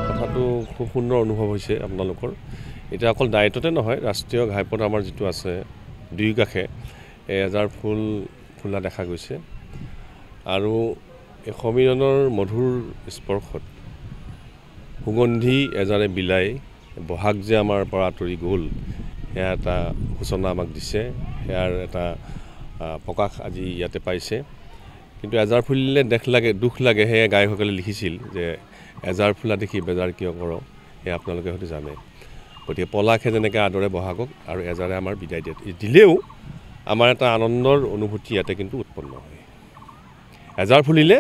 কথাটো খুব সুন্দৰ অনুভৱ হৈছে আপোনালোকৰ। এতিয়া অকল ডায়েটতে নহয়, ৰাষ্ট্ৰীয় ঘাইপথ আমাৰ যিটো আছে দুই কাষে এজাৰ ফুল ফুলা দেখা গৈছে আৰু এই সমীৰণৰ মধুৰ স্পৰ্শত সুগন্ধি এজাৰে বিলাই বহাগ যে আমাৰ পৰা আঁতৰি গ'ল সেয়া এটা সূচনা আমাক দিছে, সেয়াৰ এটা প্ৰকাশ আজি ইয়াতে পাইছে। কিন্তু এজাৰ ফুলিলে দুখ লাগে সেয়ে গায়কসকলে লিখিছিল যে এজাৰ ফুলা দেখি বেজাৰ কিয় কৰ, সেয়া আপোনালোকে হয়তো জানে। গতিকে পলাশে যেনেকৈ আদৰে বহাগক আৰু এজাৰে আমাৰ বিদায় দিলেও আমাৰ এটা আনন্দৰ অনুভূতি ইয়াতে কিন্তু উৎপন্ন হয়। এজাৰ ফুলিলে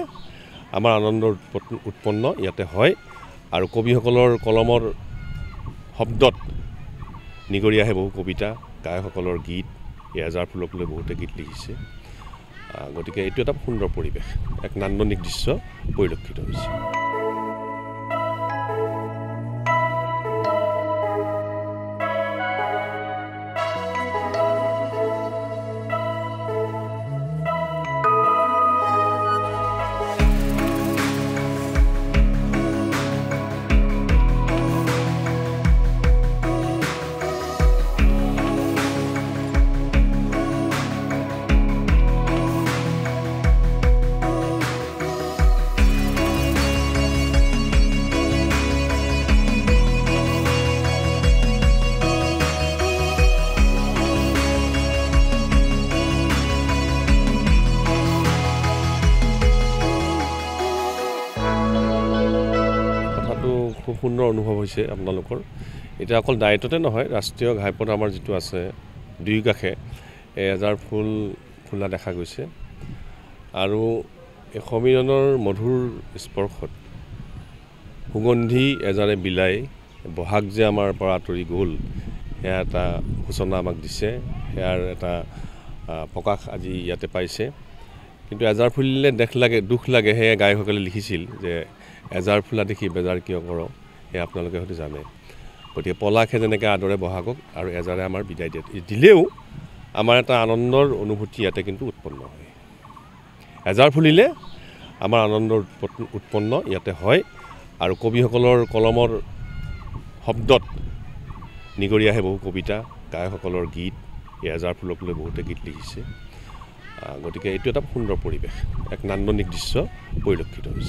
আমাৰ আনন্দৰ উৎপন্ন ইয়াতে হয় আৰু কবিসকলৰ কলমৰ শব্দত নিগৰি আহে বহু কবিতা, গায়কসকলৰ গীত, এই এজাৰ ফুলক লৈ বহুতে গীত লিখিছে। গতিকে এইটো এটা সুন্দৰ পৰিৱেশ, এক নান্দনিক দৃশ্য পৰিলক্ষিত হৈছে। খুব সুন্দৰ অনুভৱ হৈছে আপোনালোকৰ। এতিয়া অকল ডায়েটতে নহয়, ৰাষ্ট্ৰীয় ঘাইপথ আমাৰ যিটো আছে দুই কাষে এজাৰ ফুল ফুলা দেখা গৈছে আৰু এই সমীৰণৰ মধুৰ স্পৰ্শত সুগন্ধি এজাৰে বিলাই বহাগ যে আমাৰ পৰা আঁতৰি গ'ল সেয়া এটা সূচনা আমাক দিছে, সেয়াৰ এটা প্ৰকাশ আজি ইয়াতে পাইছে। কিন্তু এজাৰ ফুলিলে দুখ লাগে সেয়ে গায়কসকলে লিখিছিল যে এজাৰ ফুলা দেখি বেজাৰ কিয় কৰ, সেয়া আপোনালোকে হয়তো জানে। গতিকে পলাশে যেনেকৈ আদৰে বহাগক আৰু এজাৰে আমাৰ বিদায় দিলেও আমাৰ এটা আনন্দৰ অনুভূতি ইয়াতে কিন্তু উৎপন্ন হয়। এজাৰ ফুলিলে আমাৰ আনন্দৰ উৎপন্ন ইয়াতে হয় আৰু কবিসকলৰ কলমৰ শব্দত নিগৰি আহে বহু কবিতা, গায়কসকলৰ গীত, এই এজাৰ ফুলক লৈ বহুতে গীত লিখিছে। গতিকে এইটো এটা সুন্দৰ পৰিৱেশ, এক নান্দনিক দৃশ্য পৰিলক্ষিত হৈছে।